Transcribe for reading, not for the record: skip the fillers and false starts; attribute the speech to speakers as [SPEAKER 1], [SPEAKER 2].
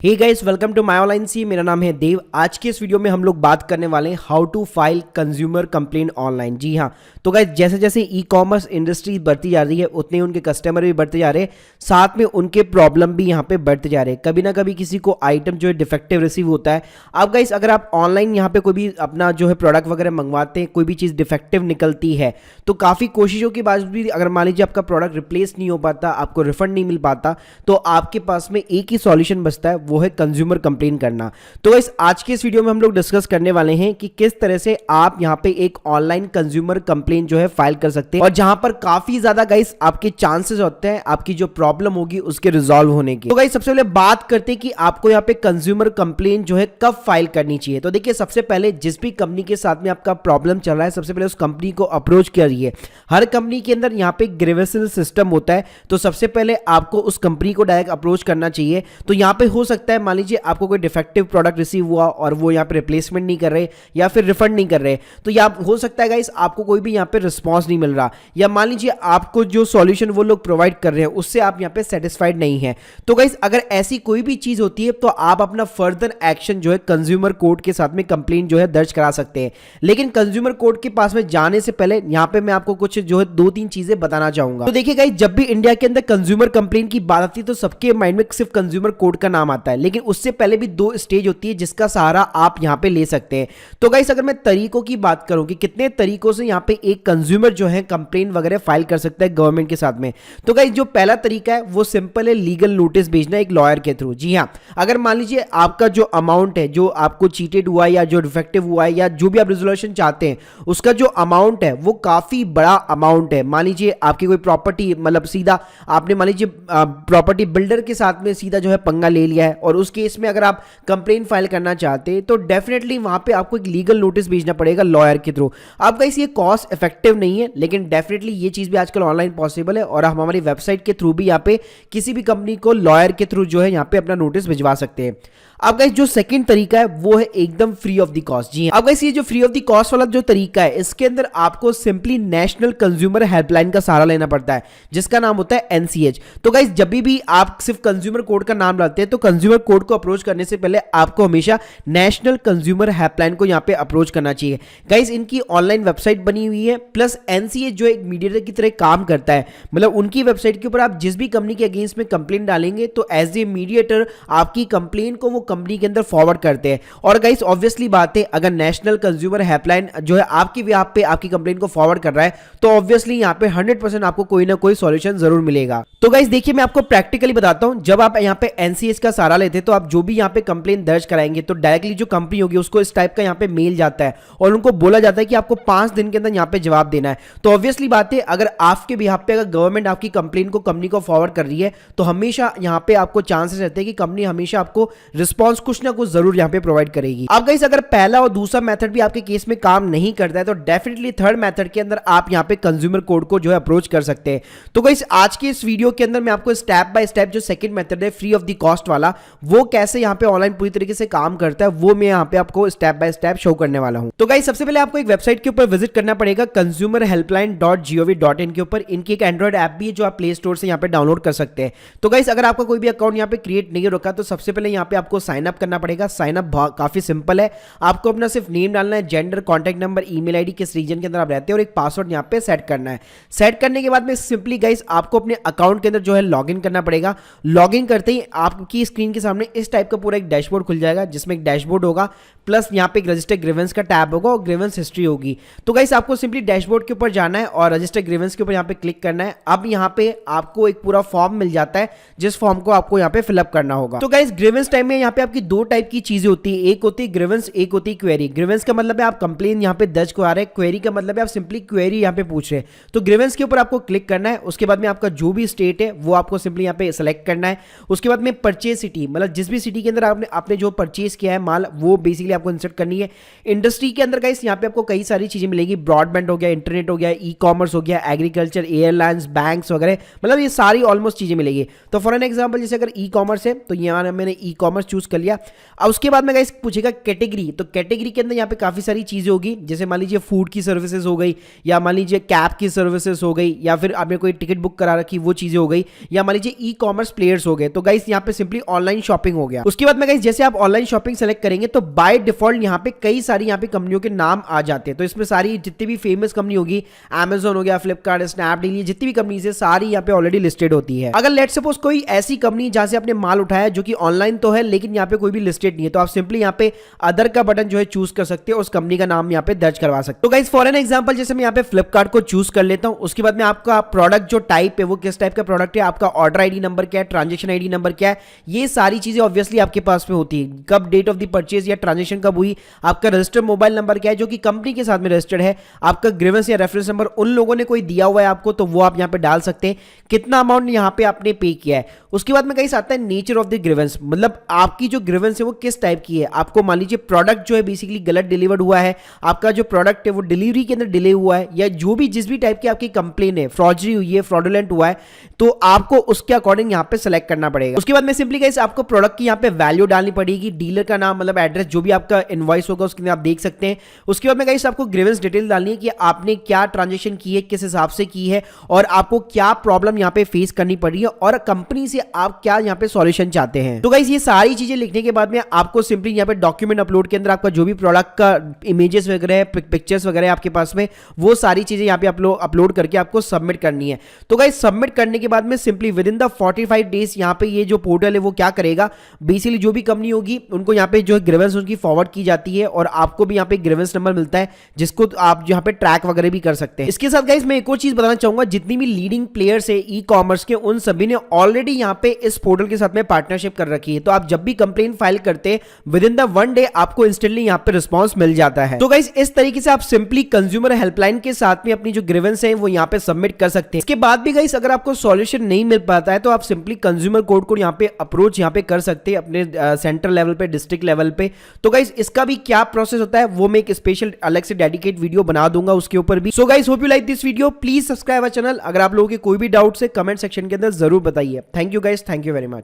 [SPEAKER 1] Hey guys, welcome to my online C. मेरा नाम है देव। आज के इस वीडियो में हम लोग बात करने वाले हैं how to file consumer complaint online. जी हाँ, तो गाइस जैसे जैसे ई कॉमर्स इंडस्ट्री बढ़ती जा रही है उतने ही उनके कस्टमर भी बढ़ते जा रहे हैं, साथ में उनके प्रॉब्लम भी यहाँ पे बढ़ते जा रहे हैं। कभी ना कभी किसी को आइटम जो है डिफेक्टिव रिसीव होता है। अब गाइस अगर आप ऑनलाइन यहाँ पे कोई भी अपना जो है प्रोडक्ट वगैरह मंगवाते हैं, कोई भी चीज़ डिफेक्टिव निकलती है तो काफ़ी कोशिशों के बाद भी अगर मान लीजिए आपका प्रोडक्ट रिप्लेस नहीं हो पाता, आपको रिफंड नहीं मिल पाता, तो आपके पास में एक ही सॉल्यूशन बचता है, वो है कंज्यूमर कंप्लेन करना। तो इस आज के इस वीडियो में हम लोग डिस्कस करने वाले हैं कि किस तरह से आप यहां पे एक ऑनलाइन कंज्यूमर कंप्लेन जो है फाइल कर सकते हैं और जहां पर काफी ज्यादा गाइस आपके चांसेस होते हैं आपकी जो प्रॉब्लम होगी उसके रिजॉल्व होने की। तो गाइस सबसे पहले बात करते हैं कि आपको यहां पे कंज्यूमर कंप्लेन जो है कब फाइल करनी चाहिए। तो देखिए, सबसे पहले जिस भी कंपनी के साथ में आपका प्रॉब्लम चल रहा है, सबसे पहले उस कंपनी को अप्रोच करिए। हर कंपनी के अंदर यहां पे ग्रीवेंस सिस्टम होता है, तो सबसे पहले आपको उस कंपनी को डायरेक्ट अप्रोच करना चाहिए। तो यहां पे हो सकता है मान लीजिए आपको कोई डिफेक्टिव प्रोडक्ट रिसीव हुआ और वो यहाँ पे रिप्लेसमेंट नहीं कर रहे या फिर रिफंड नहीं कर रहे, तो या हो सकता है गाइस आपको कोई भी यहाँ पे रिस्पॉन्स नहीं मिल रहा, या मान लीजिए आपको जो सॉल्यूशन वो लोग प्रोवाइड कर रहे हैं उससे आप यहाँ पे सेटिस्फाइड नहीं है। तो गाइस अगर ऐसी कोई भी चीज होती है तो आप अपना फर्दर एक्शन जो है कंज्यूमर कोर्ट के साथ में कंप्लेंट जो है दर्ज करा सकते हैं। लेकिन कंज्यूमर कोर्ट के पास में जाने से पहले यहाँ पे मैं आपको कुछ जो है 2-3 चीजें बताना चाहूंगा। तो देखिए गाइस, जब भी इंडिया के अंदर कंज्यूमर कंप्लेंट की बात आती है तो सबके माइंड में सिर्फ कंज्यूमर कोर्ट का नाम आता है, लेकिन उससे पहले भी 2 स्टेज होती है जिसका सहारा आप यहां पे ले सकते हैं। तो गाइस अगर मैं तरीकों की बात करूं कि कितने तरीकों से यहां पे एक कंज्यूमर जो है कंप्लेंट वगैरह फाइल कर सकता है गवर्नमेंट के साथ में, तो गाइस जो पहला तरीका है वो सिंपल है, लीगल नोटिस भेजना एक लॉयर के थ्रू। जी हां, अगर मान लीजिए आपका जो अमाउंट है, जो आपको चीटेड हुआ है या जो डिफेक्टिव हुआ है या जो भी आप रिजोल्यूशन चाहते हैं, उसका जो अमाउंट है वो काफी बड़ा अमाउंट है। मान लीजिए आपकी कोई प्रॉपर्टी, मतलब सीधा आपने मान लीजिए प्रॉपर्टी बिल्डर के साथ में सीधा जो है पंगा ले लिया है और उस केस में अगर आप कंप्लेंट फाइल करना चाहते हैं तो डेफिनेटली वहां पे आपको एक लीगल नोटिस भेजना पड़ेगा लॉयर के थ्रू। अब गाइस ये कॉस्ट इफेक्टिव नहीं है, लेकिन डेफिनेटली ये चीज भी आजकल ऑनलाइन पॉसिबल है और हम हमारी वेबसाइट के थ्रू भी यहाँ पे किसी भी कंपनी को लॉयर के थ्रू जो है यहाँ पे अपना नोटिस भिजवा सकते हैं। अब गाइस जो सेकंड तरीका है वो है एकदम फ्री ऑफ द कॉस्ट। जी अब गाइस ये जो फ्री ऑफ द कॉस्ट वाला जो तरीका है, इसके अंदर आपको सिंपली नेशनल कंज्यूमर हेल्पलाइन का सहारा लेना पड़ता है जिसका नाम होता है एनसीएच। तो गाइस जब भी आप सिर्फ कंज्यूमर कोर्ट का नाम लाते हैं तो कंज्यूमर कोर्ट को अप्रोच करने से पहले आपको हमेशा नेशनल कंज्यूमर हेल्पलाइन को यहाँ पे अप्रोच करना चाहिए। गाइस इनकी ऑनलाइन वेबसाइट बनी हुई है, प्लस एनसीएच जो एक मीडिएटर की तरह काम करता है, मतलब उनकी वेबसाइट के ऊपर आप जिस भी कंपनी के अगेंस्ट में कंप्लेंट डालेंगे तो एज ए मीडिएटर आपकी कंप्लेंट को वो कंपनी के अंदर फॉरवर्ड करते हैं। और गाइस ऑब्वियसली बात है, अगर नेशनल कंज्यूमर हेल्पलाइन जो है आपकी भी आप पे आपकी कंप्लेंट को फॉरवर्ड कर रहा है तो ऑब्वियसली यहां पे 100% आपको कोई ना कोई सॉल्यूशन जरूर मिलेगा। तो गाइस देखिए, मैं आपको प्रैक्टिकली बताता हूं, जब आप यहां पे एनसीएच का सहारा लेते हैं तो आप जो भी यहां पे कंप्लेंट दर्ज कराएंगे तो डायरेक्टली जो कंपनी होगी उसको इस टाइप का यहां पे मेल जाता है और उनको बोला जाता है कि आपको 5 दिन के अंदर यहां पे जवाब देना है। तो ऑब्वियसली बात है, अगर आपके बिहाफ पे अगर गवर्नमेंट आपकी कंप्लेंट को कंपनी को फॉरवर्ड कर रही है तो हमेशा यहां पे आपको चांसेस रहते हैं कि कंपनी हमेशा आपको रिस्पॉन्स कुछ ना कुछ जरूर यहां पे प्रोवाइड करेगी। अब गाइस अगर पहला और दूसरा मेथड भी आपके केस में काम नहीं करता है तो डेफिनेटली थर्ड मेथड के अंदर आप यहां पे कंज्यूमर कोर्ट को जो है अप्रोच कर सकते हैं। तो गाइस आज के इस वीडियो के अंदर मैं आपको स्टेप बाय स्टेप जो सेकंड मेथड है फ्री ऑफ द कॉस्ट वाला, वो कैसे यहां पे ऑनलाइन पूरी तरीके से काम करता है वो मैं यहां पे आपको स्टेप बाय स्टेप शो करने वाला हूं। तो गाइस सबसे पहले आपको एक वेबसाइट के ऊपर विजिट करना पड़ेगा consumerhelpline.gov.in के ऊपर। इनकी एक एंड्रॉइड ऐप भी है जो आप प्ले स्टोर से यहां पे डाउनलोड कर सकते हैं। तो गाइस अगर आपका कोई भी अकाउंट यहां पे क्रिएट नहीं रखा तो सबसे पहले यहां पे आपको साइन अप करना पड़ेगा। साइन अप काफी सिंपल है, आपको अपना सिर्फ नेम डालना है, gender, contact number, email ID, किस रीजन के अंदर आप रहते हैं और एक पासवर्ड यहां पे सेट करना है। सेट करने के बाद में सिंपली गाइस आपको अपने अकाउंट के अंदर जो है लॉगिन करना पड़ेगा। लॉगिन करते ही आपकी स्क्रीन के सामने इस टाइप का पूरा एक डैशबोर्ड खुल जाएगा जिसमें एक डैशबोर्ड होगा, प्लस यहाँ पे एक रजिस्टर ग्रीवेंस का टैब होगा और ग्रीवेंस हिस्ट्री होगी। तो गाइस आपको सिंपली डैशबोर्ड के ऊपर जाना है और रजिस्टर ग्रीवेंस के ऊपर यहाँ पे क्लिक करना है। अब यहाँ पे आपको एक पूरा फॉर्म मिल जाता है जिस फॉर्म को आपको यहाँ पे फिलअप करना होगा। तो गाइस ग्रीवेंस टाइम में यहाँ पे आपकी 2 टाइप की चीजें होती है, एक होती है ग्रीवेंस, एक होती है क्वेरी। ग्रीवेंस का मतलब है आप कंप्लेन यहाँ पे दर्ज करा रहे हैं, क्वेरी का मतलब है आप सिंपली क्वेरी यहाँ पे पूछ रहे हैं। तो ग्रीवेंस के ऊपर आपको क्लिक करना है, उसके बाद में आपका जो भी स्टेट है वो आपको सिंपली यहाँ पे सेलेक्ट करना है। उसके बाद में परचेज सिटी, मतलब जिस भी सिटी के अंदर आपने जो परचेज किया है माल वो बेसिकली आपको इंसर्ट करनी है। इंडस्ट्री के अंदर गाइस यहाँ पे आपको कई सारी चीजें मिलेगी, ब्रॉडबैंड हो गया, इंटरनेट हो गया, ई कॉमर्स हो गया, एग्रीकल्चर, एयरलाइंस, बैंक्स वगैरह, मतलब ये सारी ऑलमोस्ट चीजें मिलेगी। तो फॉर एन एग्जांपल जैसे अगर ई कॉमर्स है तो यहाँ मैंने ई कॉमर्स चूज कर लिया। अब उसके बाद में गाइस पूछेगा कैटेगरी, तो कैटेगरी के अंदर यहाँ पे काफी सारी चीजें होगी, जैसे मान लीजिए फूड की सर्विसेज हो गई, या मान लीजिए कैब की सर्विसेज हो गई, या फिर आपने कोई टिकट बुक करा रखी वो चीजें हो गई, या मान लीजिए ई कॉमर्स प्लेयर्स हो गए। तो गाइस यहाँ पे सिंपली ऑनलाइन ऑनलाइन शॉपिंग हो गया। उसके बाद में गाइस जैसे आप ऑनलाइन शॉपिंग सेलेक्ट करेंगे तो बाय डिफॉल्ट यहाँ पे कई सारी यहाँ पे कंपनियों के नाम आ जाते हैं। तो इसमें सारी जितनी भी फेमस कंपनी होगी, Amazon हो गया, फ्लिपकार्ट, स्नैपडील, ये जितनी भी कंपनी है सारी यहाँ पे ऑलरेडी लिस्टेड होती है। अगर लेट्स सपोज कोई ऐसी कंपनी जहां से आपने माल उठाया जो कि ऑनलाइन तो है लेकिन यहाँ पे कोई भी लिस्टेड नहीं है, तो आप सिंपली यहाँ पे अदर का बटन जो है चूज कर सकते हो, उस कंपनी का नाम यहाँ पे दर्ज करवा सकते हो। तो गाइस फॉर एन एग्जांपल जैसे मैं यहाँ पे फ्लिपकार्ट को चूज कर लेता हूँ। उसके बाद में आपका प्रोडक्ट जो टाइप है वो किस टाइप का प्रोडक्ट है, आपका ऑर्डर आईडी नंबर क्या है, ट्रांजेक्शन आईडी नंबर क्या है, ये सारी चीजें ऑब्वियसली आपके पास में होती है। कब डेट ऑफ द परचेज या ट्रांजेक्शन कब हुई, आपका रजिस्टर्ड मोबाइल नंबर क्या है जो कि कंपनी के साथ में रजिस्टर्ड है, आपका ग्रीवेंस या रेफरेंस नंबर उन लोगों ने कोई दिया हुआ है आपको तो वो आप यहाँ पे डाल सकते हैं, कितना अमाउंट यहाँ पे आपने पे किया है। उसके बाद में कहीं आता है नेचर ऑफ द ग्रीवेंस, मतलब आपकी जो ग्रीवेंस है वो किस टाइप की है। आपको मान लीजिए प्रोडक्ट जो है बेसिकली गलत डिलीवर्ड हुआ है, आपका जो प्रोडक्ट है वो डिलीवरी के अंदर डिले हुआ है, या जो भी जिस भी टाइप की आपकी कंप्लेन है, फ्रॉडरी हुई है, फ्रॉडुलेंट हुआ है, तो आपको उसके अकॉर्डिंग यहाँ पे सेलेक्ट करना पड़ेगा। उसके बाद में सिंपली गाइस आपको प्रोडक्ट की यहाँ पे वैल्यू डालनी पड़ेगी, डीलर का नाम मतलब एड्रेस जो भी आपका इनवॉइस होगा उसके अंदर आप देख सकते हैं। उसके बाद में गाइस आपको ग्रीवेंस डिटेल डालनी है कि आपने क्या ट्रांजेक्शन की है, किस हिसाब से की है और आपको क्या प्रॉब्लम यहाँ पे फेस करनी पड़ रही है और कंपनी से आप क्या यहाँ पे सॉल्यूशन चाहते हैं। तो गाइस ये सारी चीजें लिखने के बाद में आपको सिंपली यहाँ पे डॉक्यूमेंट अपलोड के अंदर आपका जो भी प्रोडक्ट का इमेजेस वगैरह है, पिक्चर्स वगैरह है आपके पास में, वो सारी चीजें यहाँ पे अपलोड करके आपको सबमिट करनी है। तो गाइस सबमिट करने के बाद में simply with in the 45 days यहाँ पे ये जो पोर्टल है वो क्या करेगा, बेसिकली जो भी कंपनी होगी उनको यहाँ पे जो ग्रीवेंस उनकी फॉरवर्ड की जाती है और आपको भी यहाँ पे ग्रीवेंस नंबर मिलता है जिसको आप यहाँ पे ट्रैक वगैरह भी कर सकते हैं। इसके साथ गाइस मैं एक और चीज बताना चाहूंगा, जितनी भी लीडिंग प्लेयर्स है ई कॉमर्स के उन सभी ने ऑलरेडी यहाँ पे इस पोर्टल के साथ में पार्टनरशिप कर रखी है। तो आप जब भी कंप्लेन फाइल करते हैं विद इन द 1 डे आपको इंस्टेंटली यहाँ पे रिस्पॉन्स मिल जाता है। तो गाइस इस तरीके से आप सिंपली कंज्यूमर हेल्पलाइन के साथ में अपनी जो ग्रीवेंस है वो यहाँ पे सबमिट कर सकते हैं। इसके बाद भी गाइस अगर आपको सॉल्यूशन नहीं मिल पाता है तो आप सिंपली कंज्यूमर कोर्ट को यहाँ पे अप्रोच यहाँ पे कर सकते हैं अपने सेंट्रल लेवल पे, डिस्ट्रिक्ट लेवल पे। तो गाइस इसका भी क्या प्रोसेस होता है वो मैं एक स्पेशल अलग से डेडिकेट वीडियो बना दूंगा उसके ऊपर भी। So guys hope you like this video, please subscribe our channel. अगर आप लोगों के कोई भी डाउट है कमेंट सेक्शन के अंदर जरूर बताइए। Thank you guys, thank you very much.